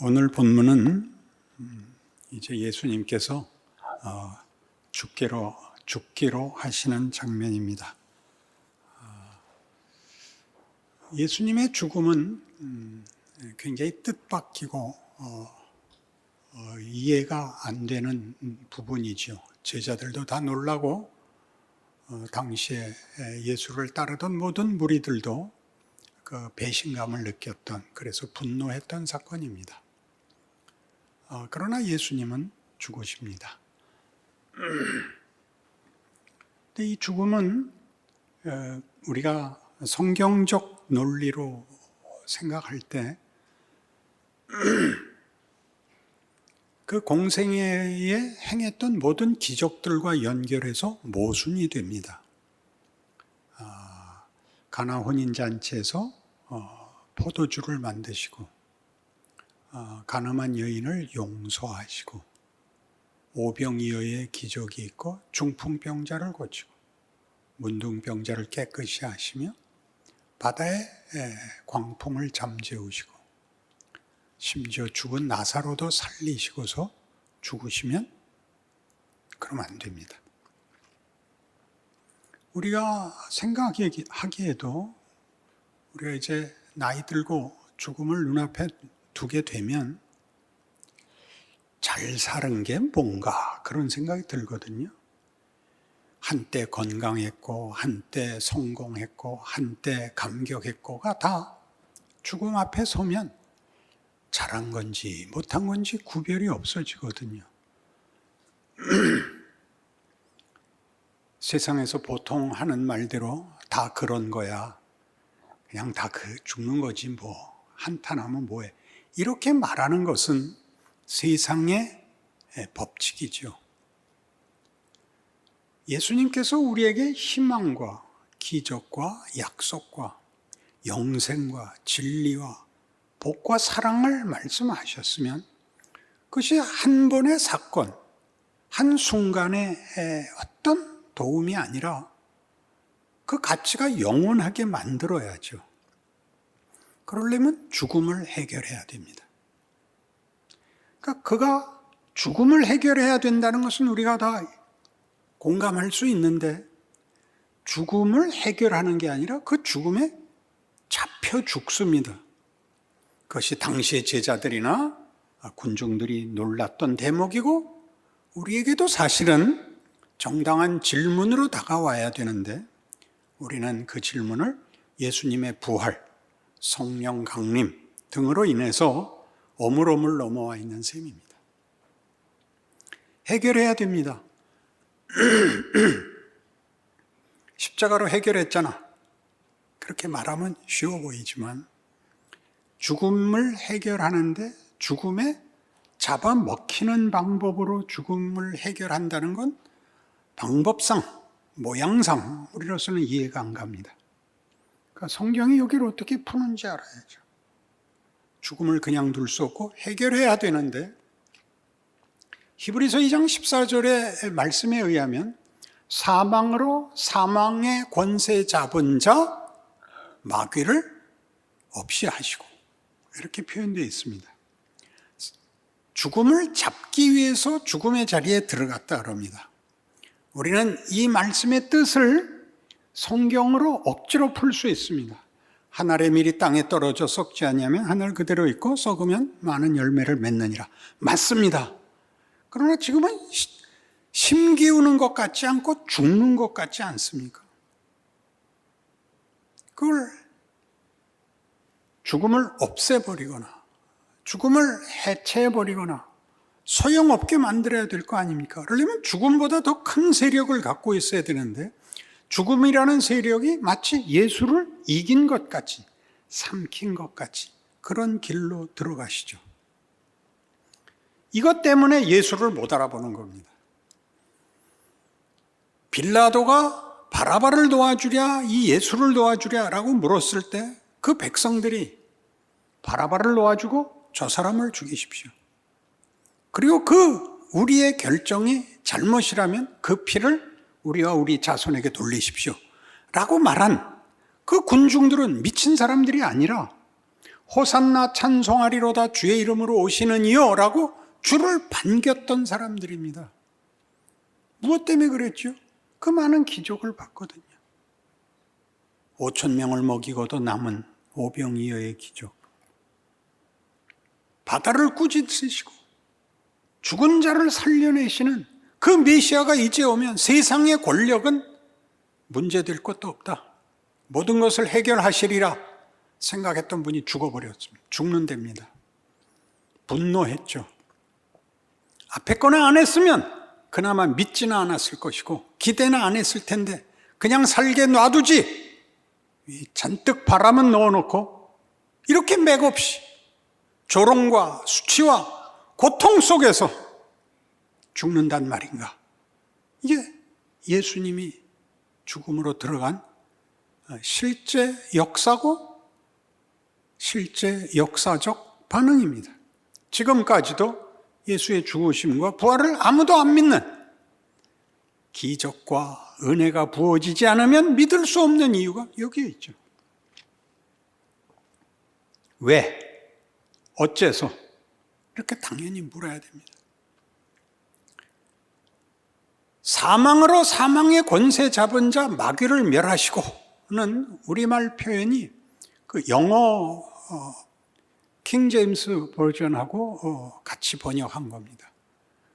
오늘 본문은 이제 예수님께서 죽기로 하시는 장면입니다. 예수님의 죽음은 굉장히 뜻밖이고 이해가 안 되는 부분이죠. 제자들도 다 놀라고 당시에 예수를 따르던 모든 무리들도 그 배신감을 느꼈던, 그래서 분노했던 사건입니다. 그러나 예수님은 죽으십니다. 근데 이 죽음은 우리가 성경적 논리로 생각할 때 그 공생애에 행했던 모든 기적들과 연결해서 모순이 됩니다. 가나 혼인잔치에서 포도주를 만드시고 가늠한 여인을 용서하시고 오병이어의 기적이 있고 중풍병자를 고치고 문둥병자를 깨끗이 하시며 바다의 광풍을 잠재우시고 심지어 죽은 나사로도 살리시고서 죽으시면 그러면 안 됩니다. 우리가 생각하기에도 우리가 이제 나이 들고 죽음을 눈앞에 두게 되면 잘 사는 게 뭔가 그런 생각이 들거든요. 한때 건강했고 한때 성공했고 한때 감격했고가 다 죽음 앞에 서면 잘한 건지 못한 건지 구별이 없어지거든요. 세상에서 보통 하는 말대로 다 그런 거야. 그냥 다 죽는 거지 뭐. 한탄하면 뭐해. 이렇게 말하는 것은 세상의 법칙이죠. 예수님께서 우리에게 희망과 기적과 약속과 영생과 진리와 복과 사랑을 말씀하셨으면 그것이 한 번의 사건, 한 순간의 어떤 도움이 아니라 그 가치가 영원하게 만들어야죠. 그러려면 죽음을 해결해야 됩니다. 그러니까 그가 죽음을 해결해야 된다는 것은 우리가 다 공감할 수 있는데 죽음을 해결하는 게 아니라 그 죽음에 잡혀 죽습니다. 그것이 당시의 제자들이나 군중들이 놀랐던 대목이고 우리에게도 사실은 정당한 질문으로 다가와야 되는데 우리는 그 질문을 예수님의 부활, 성령 강림 등으로 인해서 오물오물 넘어와 있는 셈입니다. 해결해야 됩니다. 십자가로 해결했잖아. 그렇게 말하면 쉬워 보이지만 죽음을 해결하는데 죽음에 잡아먹히는 방법으로 죽음을 해결한다는 건 방법상, 모양상 우리로서는 이해가 안 갑니다. 그러니까 성경이 여기를 어떻게 푸는지 알아야죠. 죽음을 그냥 둘 수 없고 해결해야 되는데 히브리서 2장 14절의 말씀에 의하면 사망으로 사망의 권세 잡은 자 마귀를 없이 하시고 이렇게 표현되어 있습니다. 죽음을 잡기 위해서 죽음의 자리에 들어갔다 그럽니다. 우리는 이 말씀의 뜻을 성경으로 억지로 풀 수 있습니다. 한 알의 밀이 땅에 떨어져 썩지 아니하면 하늘 그대로 있고 썩으면 많은 열매를 맺느니라. 맞습니다. 그러나 지금은 심기우는 것 같지 않고 죽는 것 같지 않습니까? 그걸 죽음을 없애버리거나 죽음을 해체해버리거나 소용없게 만들어야 될 거 아닙니까? 그러려면 죽음보다 더 큰 세력을 갖고 있어야 되는데 죽음이라는 세력이 마치 예수를 이긴 것 같이 삼킨 것 같이 그런 길로 들어가시죠. 이것 때문에 예수를 못 알아보는 겁니다. 빌라도가 바라바를 도와주랴 이 예수를 도와주랴 라고 물었을 때 그 백성들이 바라바를 놓아주고 저 사람을 죽이십시오. 그리고 그 우리의 결정이 잘못이라면 그 피를 우리와 우리 자손에게 돌리십시오 라고 말한 그 군중들은 미친 사람들이 아니라 호산나 찬송하리로다 주의 이름으로 오시는 이여라고 주를 반겼던 사람들입니다. 무엇 때문에 그랬죠? 그 많은 기적을 봤거든요. 5,000명을 먹이고도 남은 오병이어의 기적, 바다를 꾸짖으시고 죽은 자를 살려내시는 그 메시아가 이제 오면 세상의 권력은 문제될 것도 없다, 모든 것을 해결하시리라 생각했던 분이 죽어버렸습니다. 죽는답니다. 분노했죠. 앞에 거나 안 했으면 그나마 믿지는 않았을 것이고 기대는 안 했을 텐데 그냥 살게 놔두지, 잔뜩 바람은 넣어놓고 이렇게 맥없이 조롱과 수치와 고통 속에서 죽는단 말인가. 이게 예수님이 죽음으로 들어간 실제 역사고 실제 역사적 반응입니다. 지금까지도 예수의 죽으심과 부활을 아무도 안 믿는, 기적과 은혜가 부어지지 않으면 믿을 수 없는 이유가 여기에 있죠. 왜? 어째서? 이렇게 당연히 물어야 됩니다. 사망으로 사망의 권세 잡은 자 마귀를 멸하시고는 우리말 표현이 그 영어 킹 제임스 버전하고 같이 번역한 겁니다.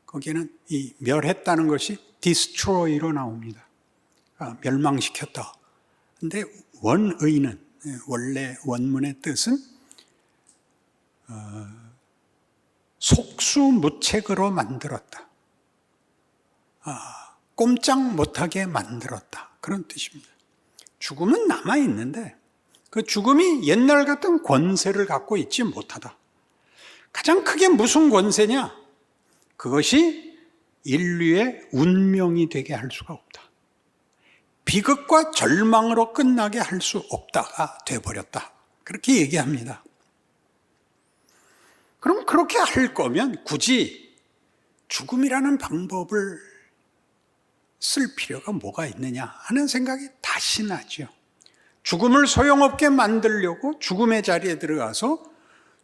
거기에는 이 멸했다는 것이 destroy로 나옵니다. 멸망시켰다. 근데 원의는, 원래 원문의 뜻은 속수무책으로 만들었다, 꼼짝 못하게 만들었다, 그런 뜻입니다. 죽음은 남아있는데 그 죽음이 옛날 같은 권세를 갖고 있지 못하다. 가장 크게 무슨 권세냐? 그것이 인류의 운명이 되게 할 수가 없다, 비극과 절망으로 끝나게 할 수 없다가 돼버렸다, 그렇게 얘기합니다. 그럼 그렇게 할 거면 굳이 죽음이라는 방법을 쓸 필요가 뭐가 있느냐 하는 생각이 다시 나죠. 죽음을 소용없게 만들려고 죽음의 자리에 들어가서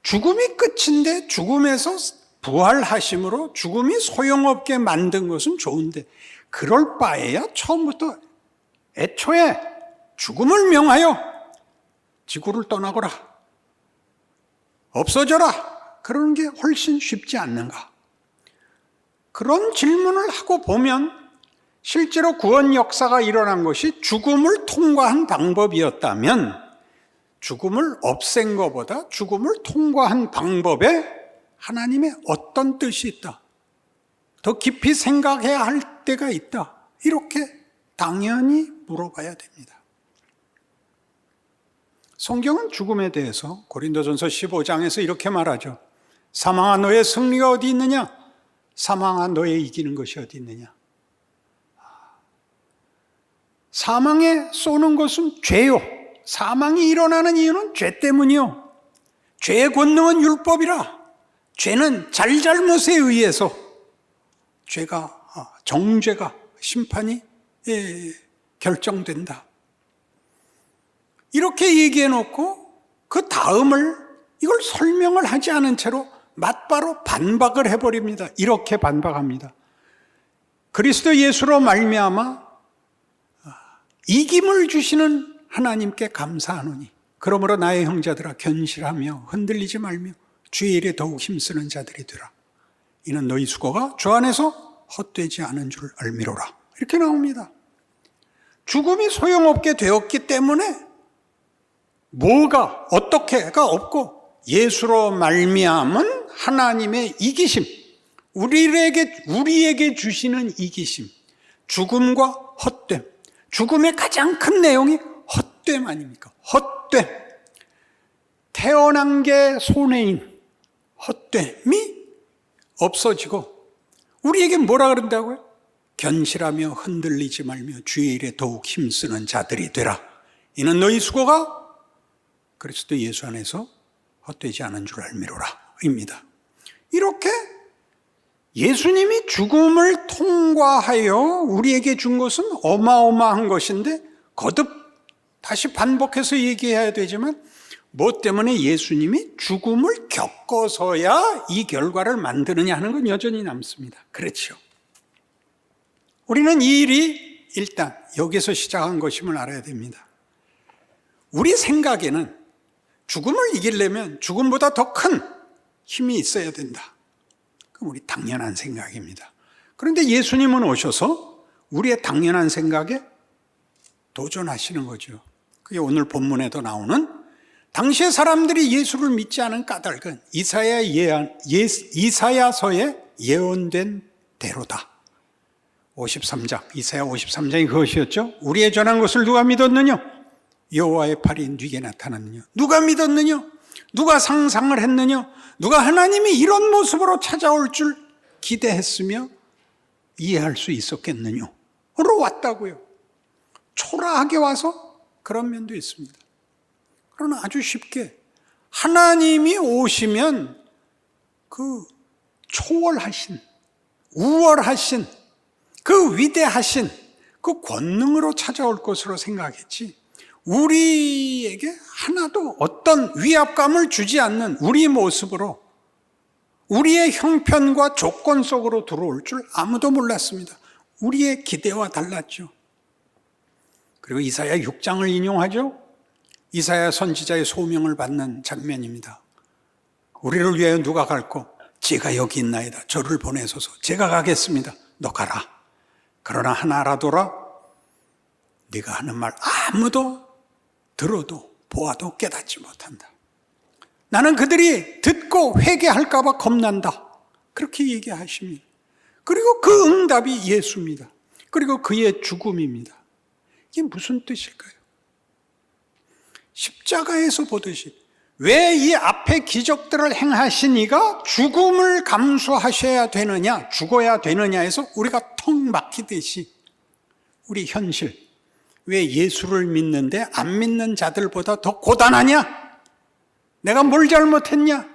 죽음이 끝인데 죽음에서 부활하심으로 죽음이 소용없게 만든 것은 좋은데, 그럴 바에야 처음부터 애초에 죽음을 명하여 지구를 떠나거라, 없어져라, 그러는 게 훨씬 쉽지 않는가. 그런 질문을 하고 보면 실제로 구원 역사가 일어난 것이 죽음을 통과한 방법이었다면 죽음을 없앤 것보다 죽음을 통과한 방법에 하나님의 어떤 뜻이 있다, 더 깊이 생각해야 할 때가 있다, 이렇게 당연히 물어봐야 됩니다. 성경은 죽음에 대해서 고린도전서 15장에서 이렇게 말하죠. 사망아 너의 승리가 어디 있느냐? 사망아 너의 이기는 것이 어디 있느냐? 사망에 쏘는 것은 죄요. 사망이 일어나는 이유는 죄 때문이요. 죄의 권능은 율법이라. 죄는 잘잘못에 의해서 정죄가, 심판이 결정된다. 이렇게 얘기해 놓고 그 다음을 이걸 설명을 하지 않은 채로 맞바로 반박을 해버립니다. 이렇게 반박합니다. 그리스도 예수로 말미암아 이김을 주시는 하나님께 감사하노니 그러므로 나의 형제들아 견실하며 흔들리지 말며 주의 일에 더욱 힘쓰는 자들이 되라. 이는 너희 수고가 주 안에서 헛되지 않은 줄 알미로라. 이렇게 나옵니다. 죽음이 소용없게 되었기 때문에 뭐가 어떻게가 없고 예수로 말미암은 하나님의 이기심, 우리에게 주시는 이기심, 죽음과 헛됨. 죽음의 가장 큰 내용이 헛됨 아닙니까? 헛됨. 태어난 게 손해인 헛됨이 없어지고 우리에게 뭐라 그런다고요? 견실하며 흔들리지 말며 주의 일에 더욱 힘쓰는 자들이 되라. 이는 너희 수고가 그리스도 예수 안에서 헛되지 않은 줄 알미로라 입니다. 이렇게 예수님이 죽음을 통과하여 우리에게 준 것은 어마어마한 것인데 거듭 다시 반복해서 얘기해야 되지만 뭐 때문에 예수님이 죽음을 겪어서야 이 결과를 만드느냐 하는 건 여전히 남습니다. 그렇죠. 우리는 이 일이 일단 여기서 시작한 것임을 알아야 됩니다. 우리 생각에는 죽음을 이기려면 죽음보다 더 큰 힘이 있어야 된다. 그럼 우리 당연한 생각입니다. 그런데 예수님은 오셔서 우리의 당연한 생각에 도전하시는 거죠. 그게 오늘 본문에도 나오는 당시의 사람들이 예수를 믿지 않은 까닭은 이사야서에 예언된 대로다. 53장, 이사야 53장이 그것이었죠. 우리의 전한 것을 누가 믿었느냐? 여호와의 팔이 네게 나타났느냐? 누가 믿었느냐? 누가 상상을 했느냐? 누가 하나님이 이런 모습으로 찾아올 줄 기대했으며 이해할 수 있었겠느냐? 로 왔다고요. 초라하게 와서 그런 면도 있습니다. 그러나 아주 쉽게 하나님이 오시면 그 초월하신, 우월하신, 그 위대하신 그 권능으로 찾아올 것으로 생각했지, 우리에게 하나도 어떤 위압감을 주지 않는 우리 모습으로 우리의 형편과 조건 속으로 들어올 줄 아무도 몰랐습니다. 우리의 기대와 달랐죠. 그리고 이사야 6장을 인용하죠. 이사야 선지자의 소명을 받는 장면입니다. 우리를 위하여 누가 갈고? 제가 여기 있나이다. 저를 보내소서. 제가 가겠습니다. 너 가라. 그러나 하나 알아둬라. 네가 하는 말 아무도 들어도 보아도 깨닫지 못한다. 나는 그들이 듣고 회개할까 봐 겁난다. 그렇게 얘기하십니다. 그리고 그 응답이 예수입니다. 그리고 그의 죽음입니다. 이게 무슨 뜻일까요? 십자가에서 보듯이 왜 이 앞에 기적들을 행하신 이가 죽음을 감수하셔야 되느냐, 죽어야 되느냐 해서 우리가 턱 막히듯이 우리 현실, 왜 예수를 믿는데 안 믿는 자들보다 더 고단하냐? 내가 뭘 잘못했냐?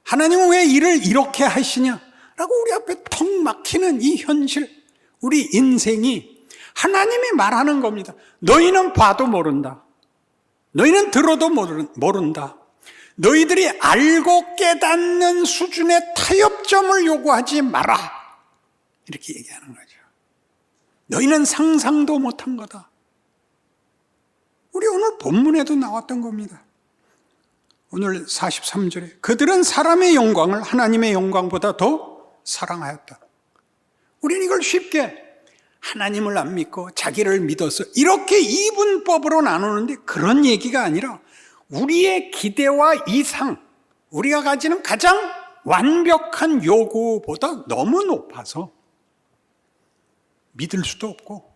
하나님은 왜 일을 이렇게 하시냐? 라고 우리 앞에 턱 막히는 이 현실, 우리 인생이 하나님이 말하는 겁니다. 너희는 봐도 모른다. 너희는 들어도 모른다. 너희들이 알고 깨닫는 수준의 타협점을 요구하지 마라. 이렇게 얘기하는 거죠. 너희는 상상도 못한 거다. 우리 오늘 본문에도 나왔던 겁니다. 오늘 43절에 그들은 사람의 영광을 하나님의 영광보다 더 사랑하였다. 우리는 이걸 쉽게 하나님을 안 믿고 자기를 믿어서 이렇게 이분법으로 나누는데 그런 얘기가 아니라 우리의 기대와 이상, 우리가 가지는 가장 완벽한 요구보다 너무 높아서 믿을 수도 없고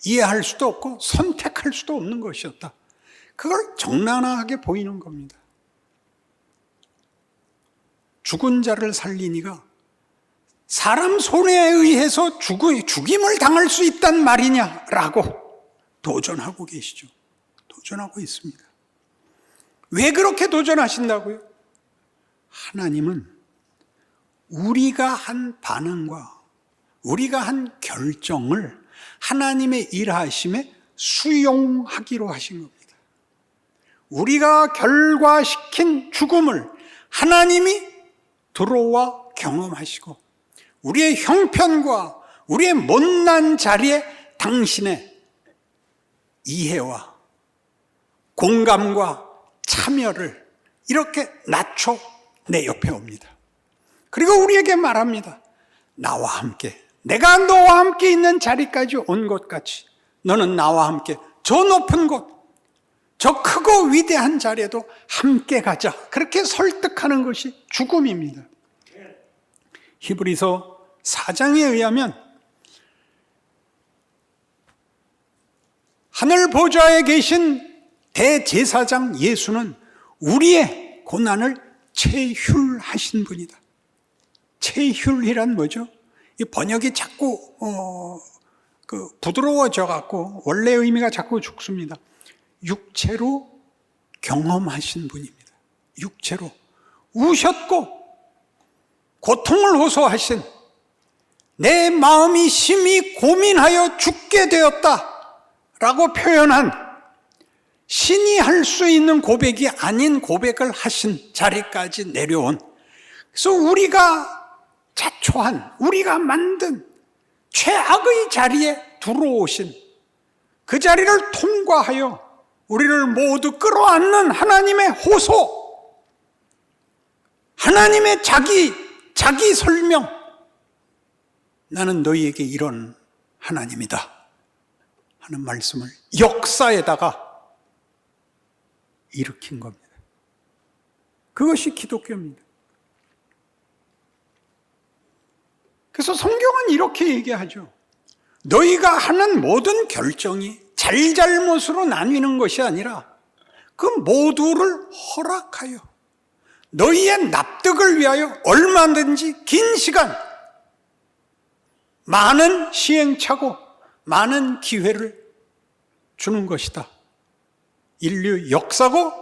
이해할 수도 없고 선택할 수도 없는 것이었다. 그걸 적나라하게 보이는 겁니다. 죽은 자를 살린 이가 사람 손에 의해서 죽임을 당할 수 있단 말이냐라고 도전하고 계시죠. 도전하고 있습니다. 왜 그렇게 도전하신다고요? 하나님은 우리가 한 반응과 우리가 한 결정을 하나님의 일하심에 수용하기로 하신 겁니다. 우리가 결과시킨 죽음을 하나님이 들어와 경험하시고 우리의 형편과 우리의 못난 자리에 당신의 이해와 공감과 참여를 이렇게 낮춰 내 옆에 옵니다. 그리고 우리에게 말합니다. 나와 함께, 내가 너와 함께 있는 자리까지 온 것 같이 너는 나와 함께 저 높은 곳, 저 크고 위대한 자리에도 함께 가자. 그렇게 설득하는 것이 죽음입니다. 히브리서 4장에 의하면 하늘 보좌에 계신 대제사장 예수는 우리의 고난을 체휼하신 분이다. 체휼이란 뭐죠? 이 번역이 자꾸 부드러워져 갖고 원래 의미가 자꾸 죽습니다. 육체로 경험하신 분입니다. 육체로 우셨고 고통을 호소하신, 내 마음이 심히 고민하여 죽게 되었다 라고 표현한 신이 할 수 있는 고백이 아닌 고백을 하신 자리까지 내려온, 그래서 우리가 자초한, 우리가 만든 최악의 자리에 들어오신 그 자리를 통과하여 우리를 모두 끌어안는 하나님의 호소, 하나님의 자기 설명, 나는 너희에게 이런 하나님이다 하는 말씀을 역사에다가 일으킨 겁니다. 그것이 기독교입니다. 그래서 성경은 이렇게 얘기하죠. 너희가 하는 모든 결정이 잘잘못으로 나뉘는 것이 아니라 그 모두를 허락하여 너희의 납득을 위하여 얼마든지 긴 시간, 많은 시행착오, 많은 기회를 주는 것이다. 인류 역사고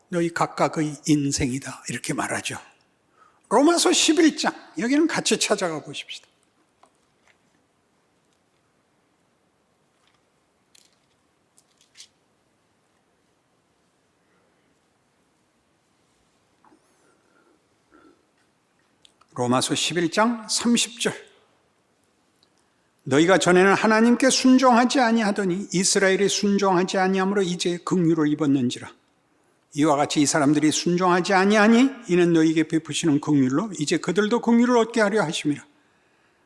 너희 각각의 인생이다. 이렇게 말하죠. 로마서 11장, 여기는 같이 찾아가 보십시다. 로마서 11장 30절. 너희가 전에는 하나님께 순종하지 아니하더니 이스라엘이 순종하지 아니함으로 이제 긍휼을 입었는지라. 이와 같이 이 사람들이 순종하지 아니하니 이는 너희에게 베푸시는 긍휼로 이제 그들도 긍휼을 얻게 하려 하심이라.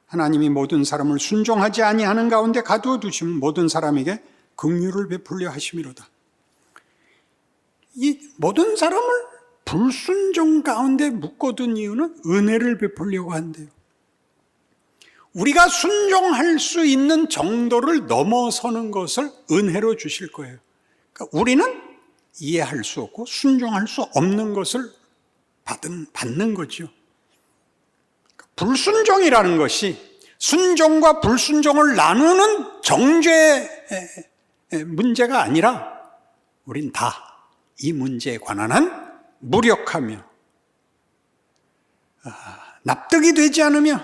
하나님이 모든 사람을 순종하지 아니하는 가운데 가두어 두시면 모든 사람에게 긍휼을 베풀려 하심이로다. 이 모든 사람을 불순종 가운데 묶어둔 이유는 은혜를 베풀려고 한대요. 우리가 순종할 수 있는 정도를 넘어서는 것을 은혜로 주실 거예요. 그러니까 우리는 이해할 수 없고 순종할 수 없는 것을 받는 거죠. 불순종이라는 것이 순종과 불순종을 나누는 정죄의 문제가 아니라 우린 다 이 문제에 관한 한 무력하며 납득이 되지 않으며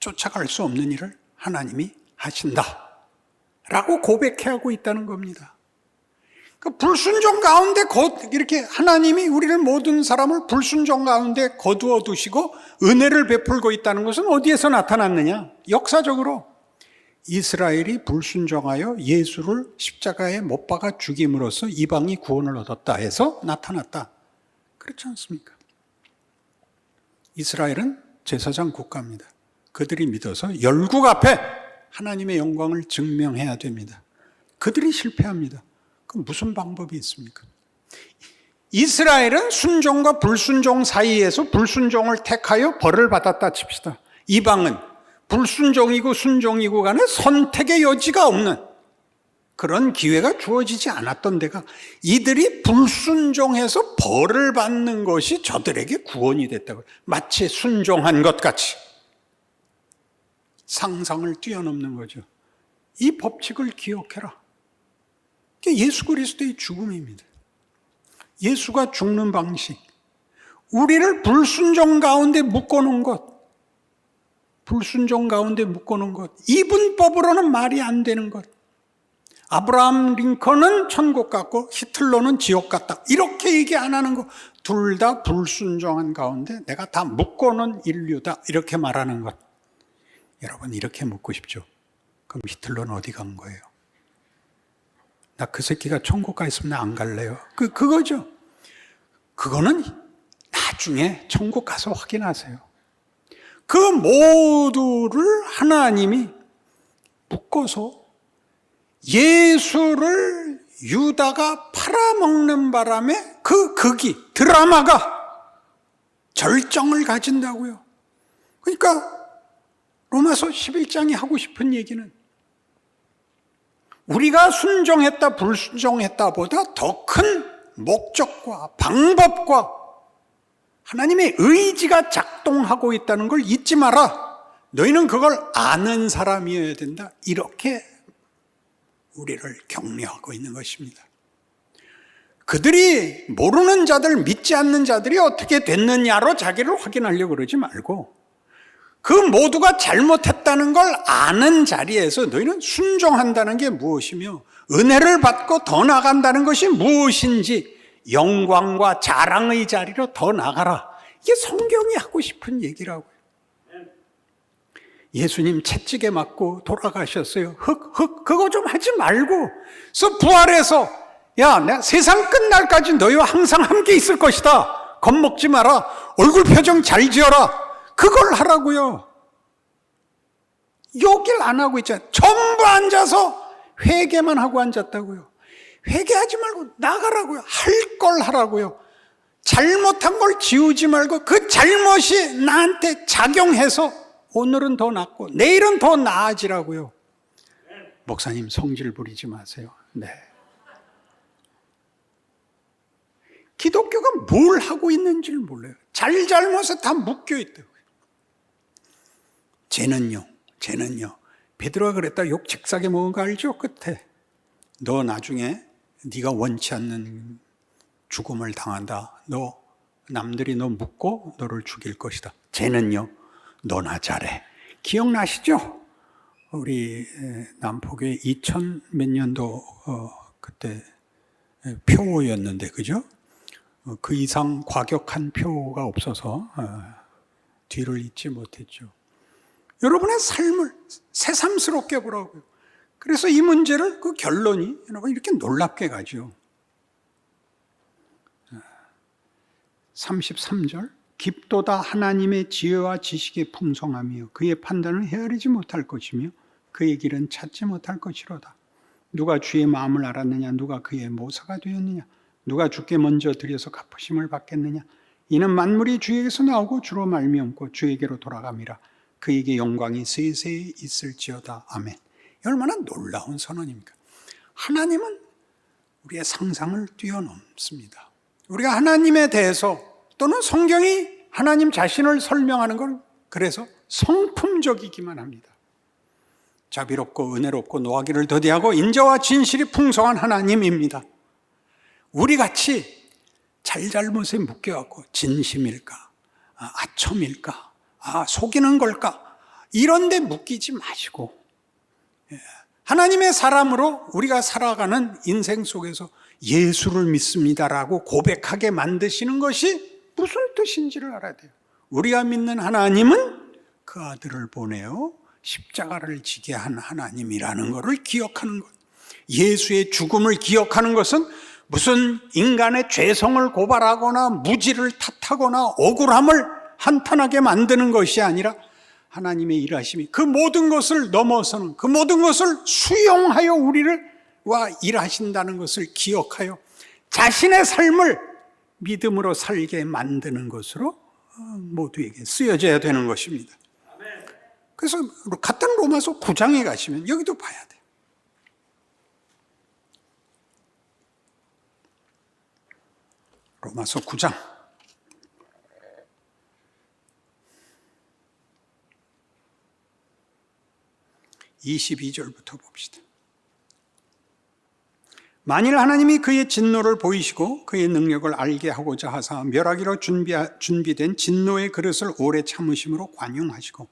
쫓아갈 수 없는 일을 하나님이 하신다 라고 고백해야 하고 있다는 겁니다. 그 불순종 가운데 이렇게 하나님이 우리를 모든 사람을 불순종 가운데 거두어 두시고 은혜를 베풀고 있다는 것은 어디에서 나타났느냐? 역사적으로 이스라엘이 불순종하여 예수를 십자가에 못 박아 죽임으로써 이방이 구원을 얻었다 해서 나타났다. 그렇지 않습니까? 이스라엘은 제사장 국가입니다. 그들이 믿어서 열국 앞에 하나님의 영광을 증명해야 됩니다. 그들이 실패합니다. 그럼 무슨 방법이 있습니까? 이스라엘은 순종과 불순종 사이에서 불순종을 택하여 벌을 받았다 칩시다. 이방은 불순종이고 순종이고 간에 선택의 여지가 없는 그런 기회가 주어지지 않았던 데가 이들이 불순종해서 벌을 받는 것이 저들에게 구원이 됐다고, 마치 순종한 것 같이 상상을 뛰어넘는 거죠. 이 법칙을 기억해라. 예수 그리스도의 죽음입니다. 예수가 죽는 방식, 우리를 불순종 가운데 묶어놓은 것, 불순종 가운데 묶어놓은 것, 이분법으로는 말이 안 되는 것. 아브라함 링컨은 천국 같고 히틀러는 지옥 같다, 이렇게 얘기 안 하는 것. 둘 다 불순종한 가운데 내가 다 묶어놓은 인류다, 이렇게 말하는 것. 여러분, 이렇게 묻고 싶죠. 그럼 히틀러는 어디 간 거예요? 나 그 새끼가 천국 가 있으면 나 안 갈래요. 그거죠. 그거는 나중에 천국 가서 확인하세요. 그 모두를 하나님이 묶어서 예수를 유다가 팔아먹는 바람에 그 극이, 드라마가 절정을 가진다고요. 그러니까 로마서 11장이 하고 싶은 얘기는 우리가 순종했다 불순종했다 보다 더 큰 목적과 방법과 하나님의 의지가 작동하고 있다는 걸 잊지 마라. 너희는 그걸 아는 사람이어야 된다. 이렇게 우리를 격려하고 있는 것입니다. 그들이 모르는 자들, 믿지 않는 자들이 어떻게 됐느냐로 자기를 확인하려고 그러지 말고 그 모두가 잘못했다는 걸 아는 자리에서 너희는 순종한다는 게 무엇이며 은혜를 받고 더 나간다는 것이 무엇인지 영광과 자랑의 자리로 더 나가라. 이게 성경이 하고 싶은 얘기라고요. 예수님 채찍에 맞고 돌아가셨어요. 그거 좀 하지 말고 그래서 부활해서 야, 내가 세상 끝날까지 너희와 항상 함께 있을 것이다. 겁먹지 마라. 얼굴 표정 잘 지어라. 그걸 하라고요. 욕을 안 하고 있잖아요. 전부 앉아서 회개만 하고 앉았다고요. 회개하지 말고 나가라고요. 할 걸 하라고요. 잘못한 걸 지우지 말고 그 잘못이 나한테 작용해서 오늘은 더 낫고 내일은 더 나아지라고요. 목사님 성질 부리지 마세요. 네. 기독교가 뭘 하고 있는지를 몰라요. 잘못에 다 묶여 있다고요. 쟤는요. 베드로가 그랬다. 욕 직사게 먹은 거 알죠? 끝에 너 나중에 네가 원치 않는 죽음을 당한다. 너 남들이 너 묻고 너를 죽일 것이다. 쟤는요. 너나 잘해. 기억나시죠? 우리 남포교회 2000 몇 년도 그때 표였는데 그죠? 그 이상 과격한 표가 없어서 뒤를 잇지 못했죠. 여러분의 삶을 새삼스럽게 보라고요. 그래서 이 문제를 그 결론이 여러분 이렇게 놀랍게 가죠. 33절 깊도다 하나님의 지혜와 지식의 풍성함이요 그의 판단을 헤아리지 못할 것이며 그의 길은 찾지 못할 것이로다. 누가 주의 마음을 알았느냐 누가 그의 모사가 되었느냐 누가 주께 먼저 드려서 갚으심을 받겠느냐 이는 만물이 주에게서 나오고 주로 말미암고 주에게로 돌아감이라. 그에게 영광이 세세히 있을지어다. 아멘. 얼마나 놀라운 선언입니까? 하나님은 우리의 상상을 뛰어넘습니다. 우리가 하나님에 대해서 또는 성경이 하나님 자신을 설명하는 건 그래서 성품적이기만 합니다. 자비롭고 은혜롭고 노하기를 더디하고 인자와 진실이 풍성한 하나님입니다. 우리같이 잘잘못에 묶여갖고 진심일까? 아첨일까? 속이는 걸까? 이런 데 묶이지 마시고 하나님의 사람으로 우리가 살아가는 인생 속에서 예수를 믿습니다라고 고백하게 만드시는 것이 무슨 뜻인지를 알아야 돼요. 우리가 믿는 하나님은 그 아들을 보내어 십자가를 지게 한 하나님이라는 것을 기억하는 것. 예수의 죽음을 기억하는 것은 무슨 인간의 죄성을 고발하거나 무지를 탓하거나 억울함을 한탄하게 만드는 것이 아니라 하나님의 일하심이 그 모든 것을 넘어서는 그 모든 것을 수용하여 우리를 와 일하신다는 것을 기억하여 자신의 삶을 믿음으로 살게 만드는 것으로 모두에게 쓰여져야 되는 것입니다. 그래서 같은 로마서 9장에 가시면 여기도 봐야 돼요. 로마서 9장 22절부터 봅시다. 만일 하나님이 그의 진노를 보이시고 그의 능력을 알게 하고자 하사 멸하기로 준비된 진노의 그릇을 오래 참으심으로 관용하시고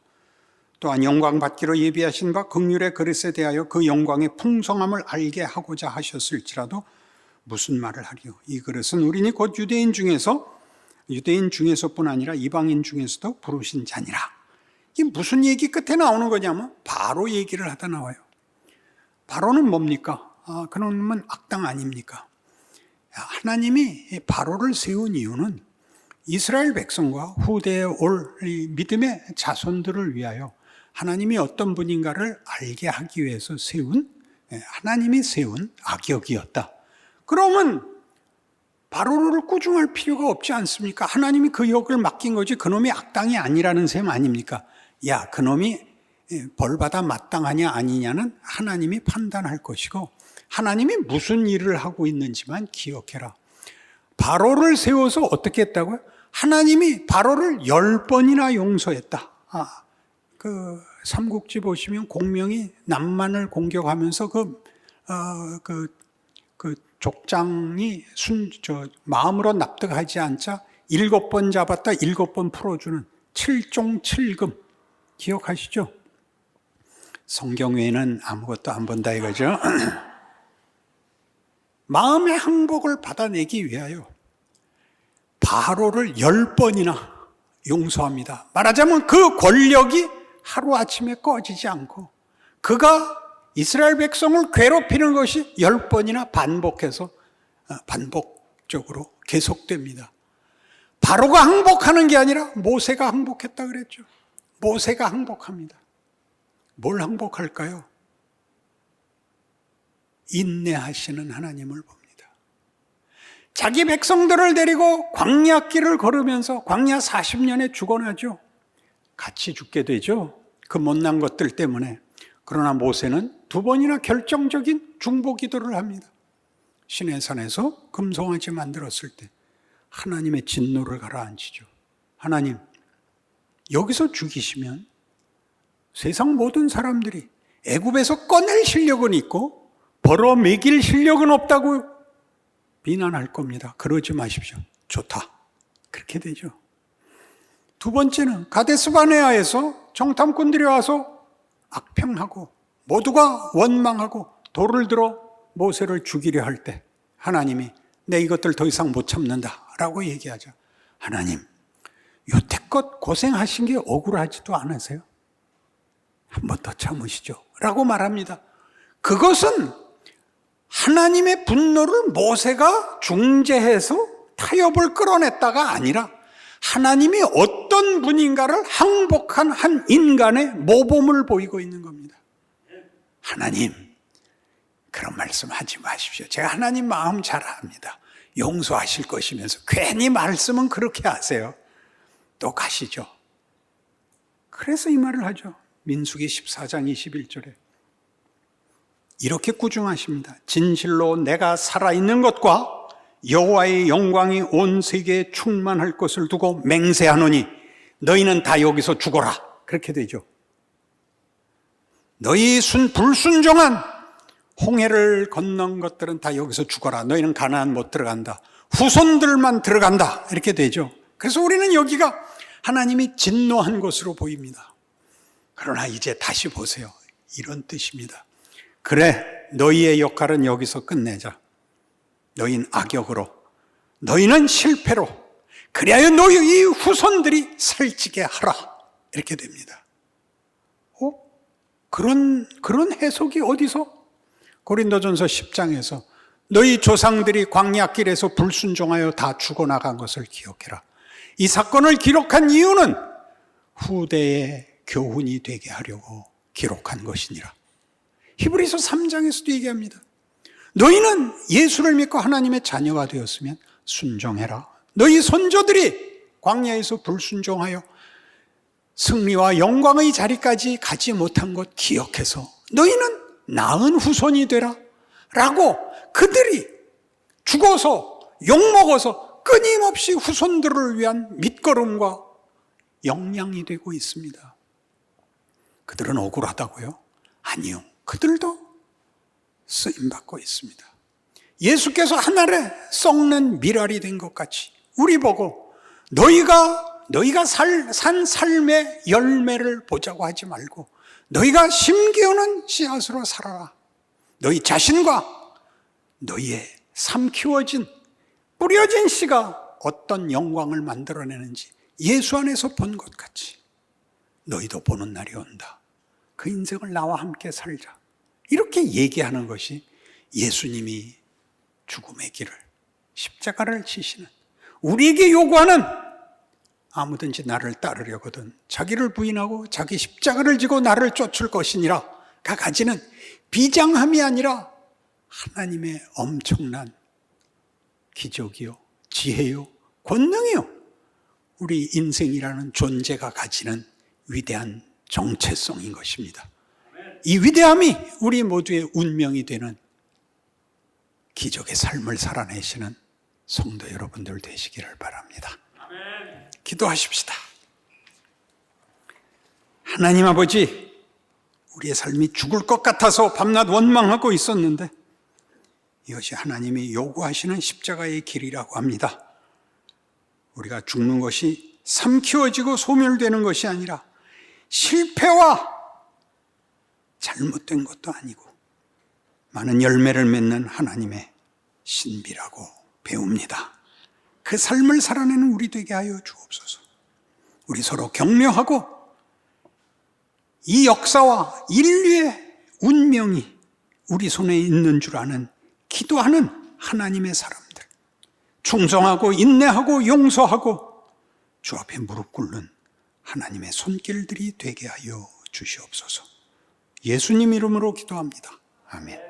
또한 영광 받기로 예비하신 바 긍휼의 그릇에 대하여 그 영광의 풍성함을 알게 하고자 하셨을지라도 무슨 말을 하리요? 이 그릇은 우리니 곧 유대인 중에서뿐 아니라 이방인 중에서도 부르신 자니라. 이게 무슨 얘기 끝에 나오는 거냐면 바로 얘기를 하다 나와요. 바로는 뭡니까? 그놈은 악당 아닙니까? 하나님이 바로를 세운 이유는 이스라엘 백성과 후대에 올 믿음의 자손들을 위하여 하나님이 어떤 분인가를 알게 하기 위해서 하나님이 세운 악역이었다. 그러면 바로를 꾸중할 필요가 없지 않습니까? 하나님이 그 역을 맡긴 거지 그놈이 악당이 아니라는 셈 아닙니까? 야, 그놈이 벌받아 마땅하냐 아니냐는 하나님이 판단할 것이고 하나님이 무슨 일을 하고 있는지만 기억해라. 바로를 세워서 어떻게 했다고요? 하나님이 바로를 10번이나 용서했다. 그 삼국지 보시면 공명이 남만을 공격하면서 그 족장이 마음으로 납득하지 않자 7번 잡았다 7번 풀어주는 7종 7금 기억하시죠? 성경 외에는 아무것도 안 본다 이거죠. 마음의 항복을 받아내기 위하여 바로를 10번이나 용서합니다. 말하자면 그 권력이 하루아침에 꺼지지 않고 그가 이스라엘 백성을 괴롭히는 것이 10번이나 반복적으로 계속됩니다. 바로가 항복하는 게 아니라 모세가 항복했다 그랬죠. 모세가 항복합니다. 뭘 항복할까요? 인내하시는 하나님을 봅니다. 자기 백성들을 데리고 광야길을 걸으면서 광야 40년에 죽어나죠. 같이 죽게 되죠. 그 못난 것들 때문에. 그러나 모세는 2번이나 결정적인 중보 기도를 합니다. 시내산에서 금송아지 만들었을 때 하나님의 진노를 가라앉히죠. 하나님, 여기서 죽이시면 세상 모든 사람들이 애굽에서 꺼낼 실력은 있고 벌어 먹일 실력은 없다고 비난할 겁니다. 그러지 마십시오. 좋다. 그렇게 되죠. 2번째는 가데스바네아에서 정탐꾼들이 와서 악평하고 모두가 원망하고 돌을 들어 모세를 죽이려 할 때 하나님이 내 이것들 더 이상 못 참는다 라고 얘기하죠. 하나님, 여태껏 고생하신 게 억울하지도 않으세요? 한 번 더 참으시죠 라고 말합니다. 그것은 하나님의 분노를 모세가 중재해서 타협을 끌어냈다가 아니라 하나님이 어떤 분인가를 항복한 한 인간의 모범을 보이고 있는 겁니다. 하나님, 그런 말씀 하지 마십시오. 제가 하나님 마음 잘 압니다. 용서하실 것이면서 괜히 말씀은 그렇게 하세요. 또 가시죠. 그래서 이 말을 하죠. 민수기 14장 21절에 이렇게 꾸중하십니다. 진실로 내가 살아있는 것과 여호와의 영광이 온 세계에 충만할 것을 두고 맹세하노니 너희는 다 여기서 죽어라. 그렇게 되죠. 너희 불순종한 홍해를 건넌 것들은 다 여기서 죽어라. 너희는 가나안 못 들어간다. 후손들만 들어간다. 이렇게 되죠. 그래서 우리는 여기가 하나님이 진노한 것으로 보입니다. 그러나 이제 다시 보세요. 이런 뜻입니다. 그래, 너희의 역할은 여기서 끝내자. 너희는 악역으로, 너희는 실패로, 그리하여 너희 후손들이 살찌게 하라. 이렇게 됩니다. 그런 해석이 어디서? 고린도전서 10장에서 너희 조상들이 광야길에서 불순종하여 다 죽어나간 것을 기억해라. 이 사건을 기록한 이유는 후대의 교훈이 되게 하려고 기록한 것이니라. 히브리서 3장에서도 얘기합니다. 너희는 예수를 믿고 하나님의 자녀가 되었으면 순종해라. 너희 선조들이 광야에서 불순종하여 승리와 영광의 자리까지 가지 못한 것 기억해서 너희는 나은 후손이 되라 라고 그들이 죽어서 욕먹어서 끊임없이 후손들을 위한 밑거름과 역량이 되고 있습니다. 그들은 억울하다고요? 아니요. 그들도 쓰임받고 있습니다. 예수께서 하늘에 썩는 미랄이 된 것 같이 우리 보고 너희가 산 삶의 열매를 보자고 하지 말고 너희가 심기우는 씨앗으로 살아라. 너희 자신과 너희의 삼키워진 뿌려진 씨가 어떤 영광을 만들어내는지 예수 안에서 본 것 같이 너희도 보는 날이 온다. 그 인생을 나와 함께 살자. 이렇게 얘기하는 것이 예수님이 죽음의 길을, 십자가를 지시는, 우리에게 요구하는 아무든지 나를 따르려거든 자기를 부인하고 자기 십자가를 지고 나를 쫓을 것이니라 가 가지는 비장함이 아니라 하나님의 엄청난 기적이요, 지혜요, 권능이요, 우리 인생이라는 존재가 가지는 위대한 정체성인 것입니다. 이 위대함이 우리 모두의 운명이 되는 기적의 삶을 살아내시는 성도 여러분들 되시기를 바랍니다. 기도하십시다. 하나님 아버지, 우리의 삶이 죽을 것 같아서 밤낮 원망하고 있었는데 이것이 하나님이 요구하시는 십자가의 길이라고 합니다. 우리가 죽는 것이 삼키워지고 소멸되는 것이 아니라 실패와 잘못된 것도 아니고 많은 열매를 맺는 하나님의 신비라고 배웁니다. 그 삶을 살아내는 우리 되게 하여 주옵소서. 우리 서로 격려하고 이 역사와 인류의 운명이 우리 손에 있는 줄 아는 기도하는 하나님의 사람들, 충성하고 인내하고 용서하고 주 앞에 무릎 꿇는 하나님의 손길들이 되게 하여 주시옵소서. 예수님 이름으로 기도합니다. 아멘.